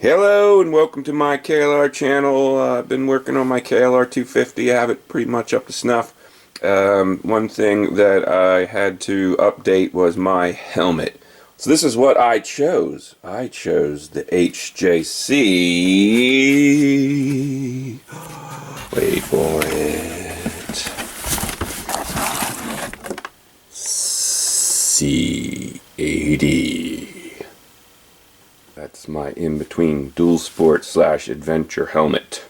Hello and welcome to my KLR channel. I've been working on my KLR 250. I have it pretty much up to snuff. One thing that I had to update was my helmet. So this is what I chose. I chose the HJC. Wait for it. C-80. That's my in-between dual sport / adventure helmet.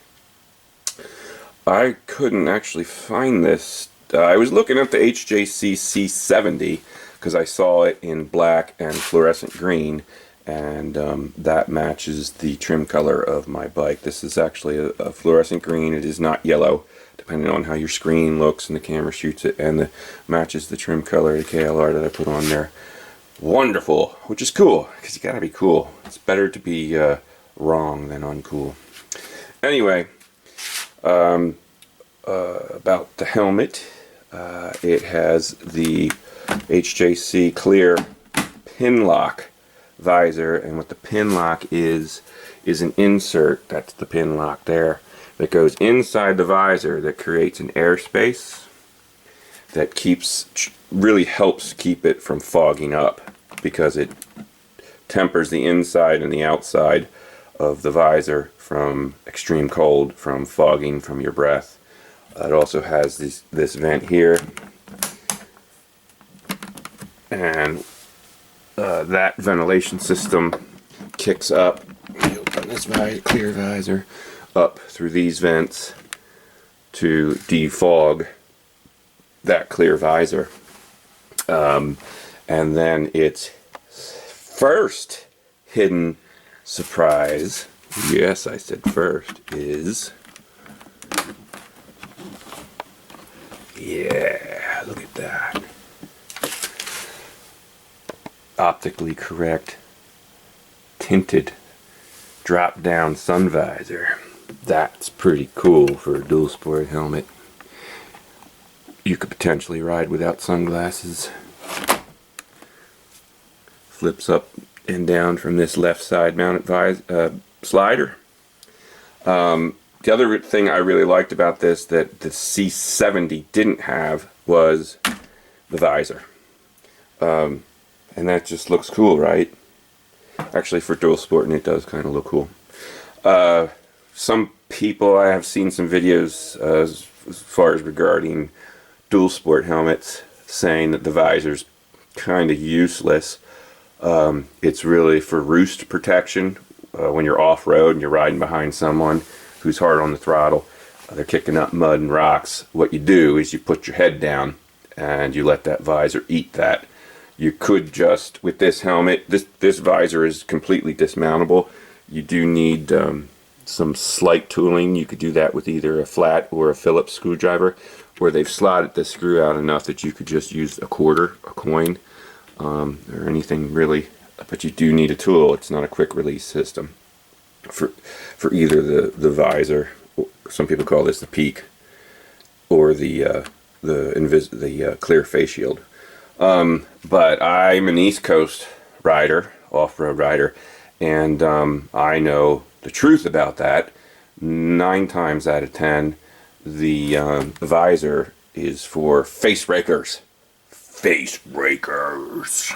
I couldn't actually find this. I was looking at the HJC C-70 because I saw it in black and fluorescent green, and that matches the trim color of my bike. This is actually a fluorescent green. It is not yellow, depending on how your screen looks and the camera shoots it, and matches the trim color of the KLR that I put on there. Wonderful, which is cool, because you gotta be cool. It's better to be wrong than uncool. Anyway, about the helmet, it has the HJC clear pinlock visor, and what the pinlock is an insert, that's the pinlock there, that goes inside the visor that creates an airspace that really helps keep it from fogging up, because it tempers the inside and the outside of the visor from extreme cold, from fogging from your breath. It also has this vent here, and that ventilation system kicks up. You open this clear visor up through these vents to defog that clear visor. And then its first hidden surprise, yes, I said first, is, yeah, look at that, optically correct tinted drop down sun visor. That's pretty cool for a dual sport helmet. You could potentially ride without sunglasses. Flips up and down from this left side mounted slider. The other thing I really liked about this that the C-70 didn't have was the visor. And that just looks cool, right? Actually, for dual sporting, it does kind of look cool. Some people, I have seen some videos as far as regarding dual sport helmets saying that the visor's kind of useless. It's really for roost protection when you're off-road and you're riding behind someone who's hard on the throttle. They're kicking up mud and rocks. What you do is you put your head down and you let that visor eat that. You could just, with this helmet, this visor is completely dismountable. You do need some slight tooling. You could do that with either a flat or a Phillips screwdriver, where they've slotted the screw out enough that you could just use a quarter, a coin, or anything really. But you do need a tool. It's not a quick release system for either the visor, some people call this the peak, or the clear face shield. But I'm an East Coast rider, off-road rider, and I know the truth about that. 9 times out of 10, the visor is for face rakers. Face rakers.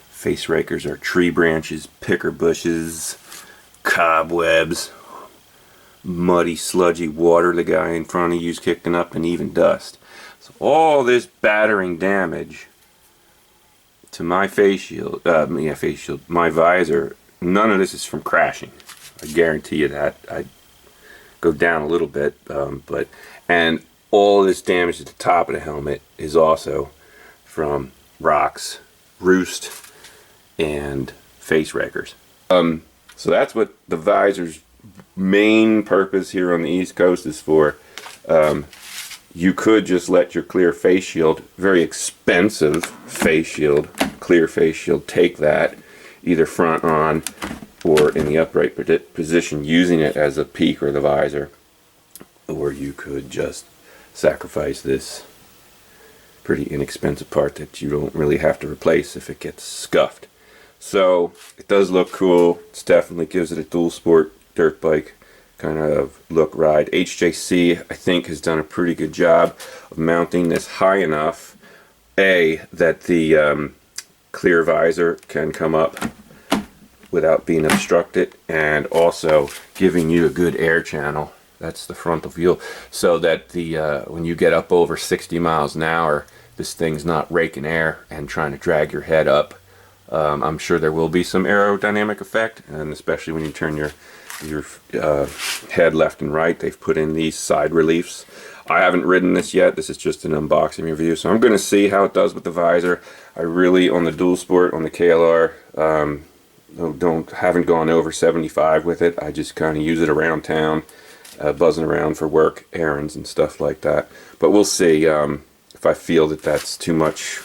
Face rakers are tree branches, picker bushes, cobwebs, muddy, sludgy water the guy in front of you's kicking up, and even dust. So all this battering damage to my face shield, my visor, none of this is from crashing. I guarantee you that. I go down a little bit, and all this damage at the top of the helmet is also from rocks, roost, and face rakers. So that's what the visor's main purpose here on the East Coast is for. You could just let your clear face shield, very expensive face shield, clear face shield, take that either front on or in the upright position using it as a peak or the visor, or you could just sacrifice this pretty inexpensive part that you don't really have to replace if it gets scuffed. So it does look cool. It definitely gives it a dual sport dirt bike kind of look ride. HJC, I think, has done a pretty good job of mounting this high enough, that the clear visor can come up without being obstructed, and also giving you a good air channel. That's the frontal view, so that the when you get up over 60 miles an hour, this thing's not raking air and trying to drag your head up. I'm sure there will be some aerodynamic effect, and especially when you turn your head left and right. They've put in these side reliefs. I haven't ridden this yet. This is just an unboxing review, so I'm going to see how it does with the visor. I really, on the dual sport, on the KLR, haven't gone over 75 with it. I just kind of use it around town, buzzing around for work, errands, and stuff like that. But we'll see. If I feel that that's too much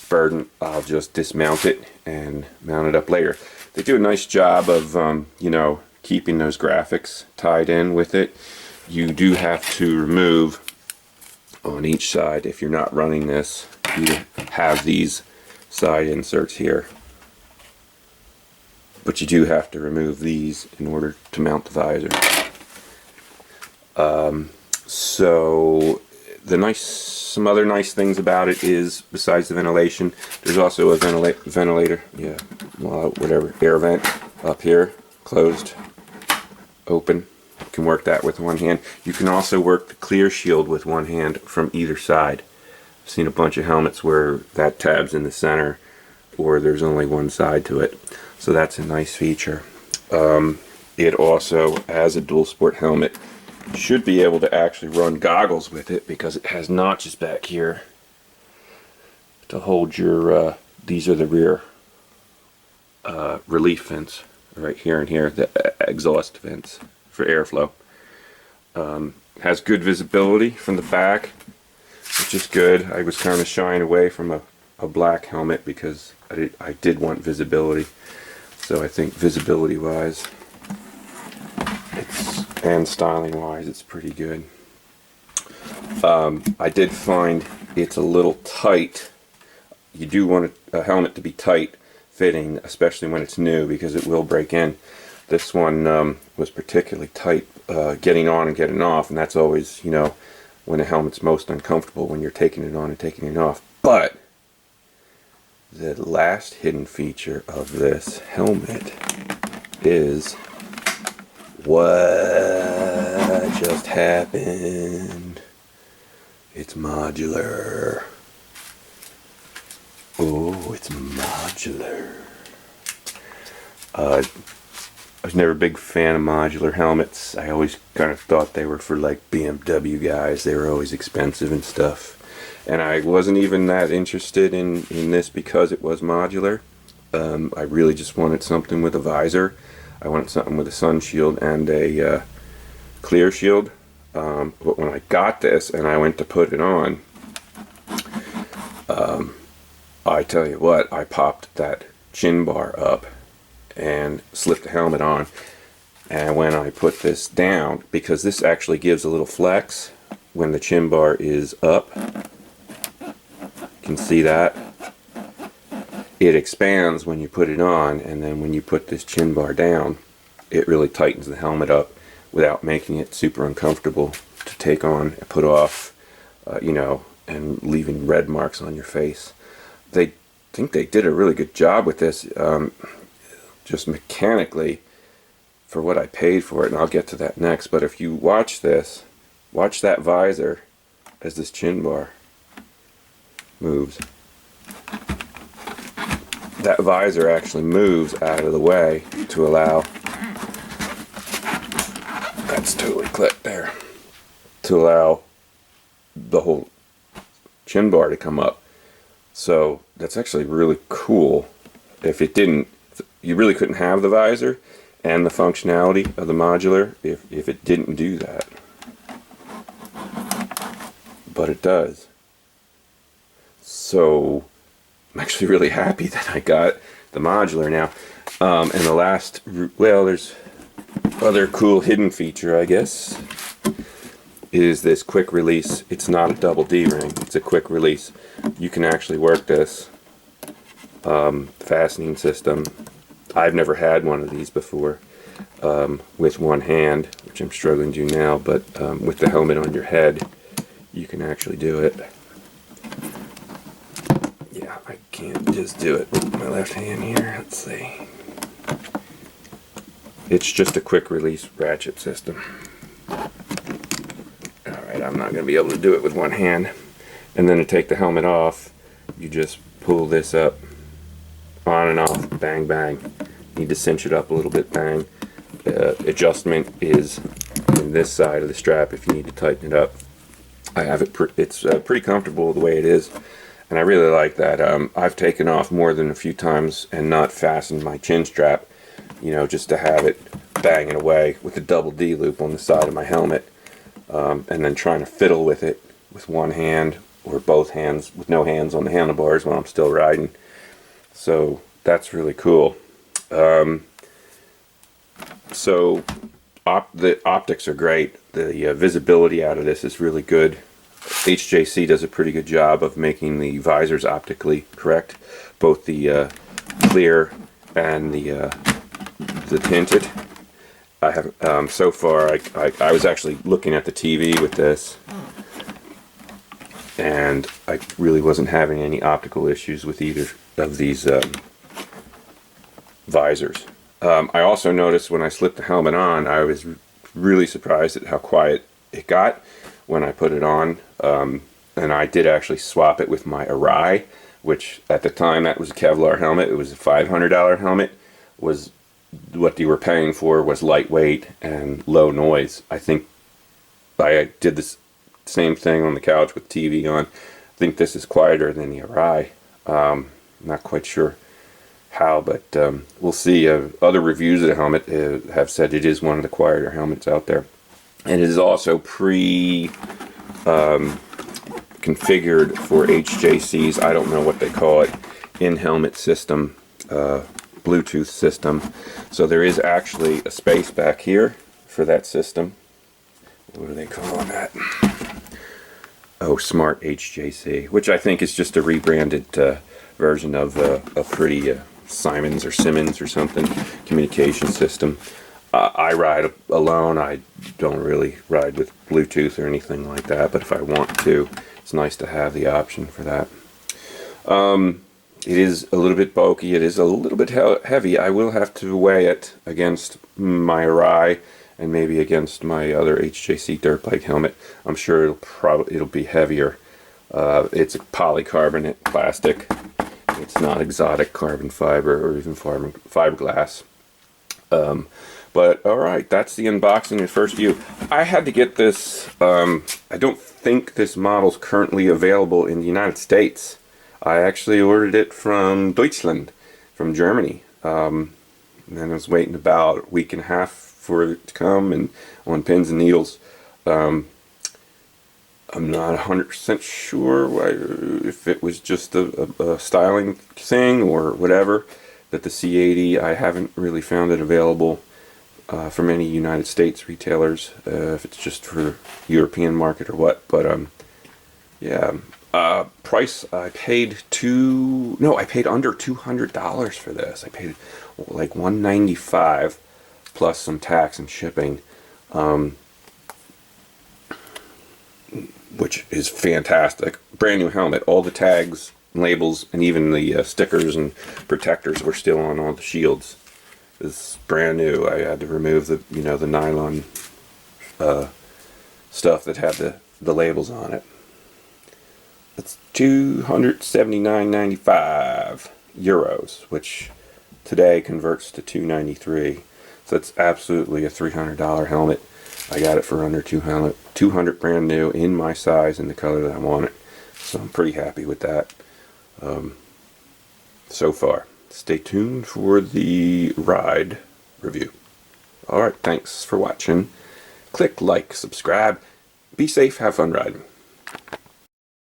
burden, I'll just dismount it and mount it up later. They do a nice job of, you know, keeping those graphics tied in with it. You do have to remove on each side, if you're not running this, you have these side inserts here. But you do have to remove these in order to mount the visor. So some other nice things about it is, besides the ventilation, there's also a ventilator, yeah, well, whatever, air vent up here, closed, open. You can work that with one hand. You can also work the clear shield with one hand from either side. I've seen a bunch of helmets where that tab's in the center, or there's only one side to it. So that's a nice feature. It also, as a dual sport helmet, should be able to actually run goggles with it, because it has notches back here to hold your, these are the rear relief vents, right here and here, the exhaust vents for airflow. Has good visibility from the back, which is good. I was kind of shying away from a black helmet because I did want visibility. So I think visibility wise, and styling wise, it's pretty good. I did find it's a little tight. You do want a helmet to be tight fitting, especially when it's new, because it will break in. This one was particularly tight getting on and getting off, and that's always, you know, when a helmet's most uncomfortable, when you're taking it on and taking it off. But the last hidden feature of this helmet is what just happened. It's modular. Oh, it's modular. I was never a big fan of modular helmets. I always kind of thought they were for like BMW guys. They were always expensive and stuff. And I wasn't even that interested in this because it was modular. I really just wanted something with a visor. I wanted something with a sun shield and a clear shield. But when I got this and I went to put it on, I tell you what, I popped that chin bar up and slipped the helmet on. And when I put this down, because this actually gives a little flex when the chin bar is up, you can see that. It expands when you put it on, and then when you put this chin bar down, it really tightens the helmet up without making it super uncomfortable to take on and put off, you know, and leaving red marks on your face. They think they did a really good job with this, just mechanically, for what I paid for it, and I'll get to that next. But if you watch this, watch that visor as this chin bar moves. That visor actually moves out of the way to allow, that's totally clipped there, to allow the whole chin bar to come up. So that's actually really cool. If it didn't, you really couldn't have the visor and the functionality of the modular if it didn't do that. But it does. So I'm actually really happy that I got the modular now. And the last, well, there's other cool hidden feature, I guess, is this quick release. It's not a double D ring, it's a quick release. You can actually work this fastening system. I've never had one of these before with one hand, which I'm struggling to do now, but with the helmet on your head, you can actually do it. Yeah, I can't just do it with my left hand here. Let's see. It's just a quick release ratchet system. Alright, I'm not going to be able to do it with one hand. And then to take the helmet off, you just pull this up, on and off, bang bang. Need to cinch it up a little bit, bang. Adjustment is in this side of the strap if you need to tighten it up. I have it, it's pretty comfortable the way it is, and I really like that. I've taken off more than a few times and not fastened my chin strap, you know, just to have it banging away with a double D loop on the side of my helmet, and then trying to fiddle with it with one hand or both hands with no hands on the handlebars while I'm still riding. So that's really cool. So the optics are great. The visibility out of this is really good. HJC does a pretty good job of making the visors optically correct, both the clear and the tinted. I have so far. I was actually looking at the TV with this, and I really wasn't having any optical issues with either of these visors. I also noticed when I slipped the helmet on, I was really surprised at how quiet it got when I put it on. And I did actually swap it with my Arai, which at the time that was a Kevlar helmet. It was a $500 helmet. Was what you were paying for was lightweight and low noise. I think I did this same thing on the couch with TV on. I think this is quieter than the Arai. Not quite sure how, but we'll see. Other reviews of the helmet have said it is one of the quieter helmets out there, and it is also configured for HJC's, I don't know what they call it, in-helmet system, Bluetooth system. So there is actually a space back here for that system. What do they call that? Oh, Smart HJC, which I think is just a rebranded version of a pretty Simons or Simmons or something communication system. I ride alone. I don't really ride with Bluetooth or anything like that, but if I want to, it's nice to have the option for that. It is a little bit bulky. It is a little bit heavy. I will have to weigh it against my Arai and maybe against my other HJC dirt bike helmet. I'm sure it'll be heavier. It's a polycarbonate plastic. It's not exotic carbon fiber or even fiberglass. But alright, that's the unboxing and first view. I had to get this. I don't think this model's currently available in the United States. I actually ordered it from Deutschland, from Germany. And then I was waiting about a week and a half for it to come, and on pins and needles. I'm not 100% sure if it was just a styling thing or whatever, that the C-80, I haven't really found it available from any United States retailers, if it's just for European market or what. But yeah, price, I paid under $200 for this. I paid like $195 plus some tax and shipping, which is fantastic. Brand new helmet. All the tags, labels, and even the stickers and protectors were still on all the shields. It's brand new. I had to remove the the nylon stuff that had the labels on it. It's €279.95, which today converts to $293. So it's absolutely a $300 helmet. I got it for under $200 brand new in my size and the color that I want it. So I'm pretty happy with that so far. Stay tuned for the ride review. Alright, thanks for watching. Click like, subscribe. Be safe, have fun riding.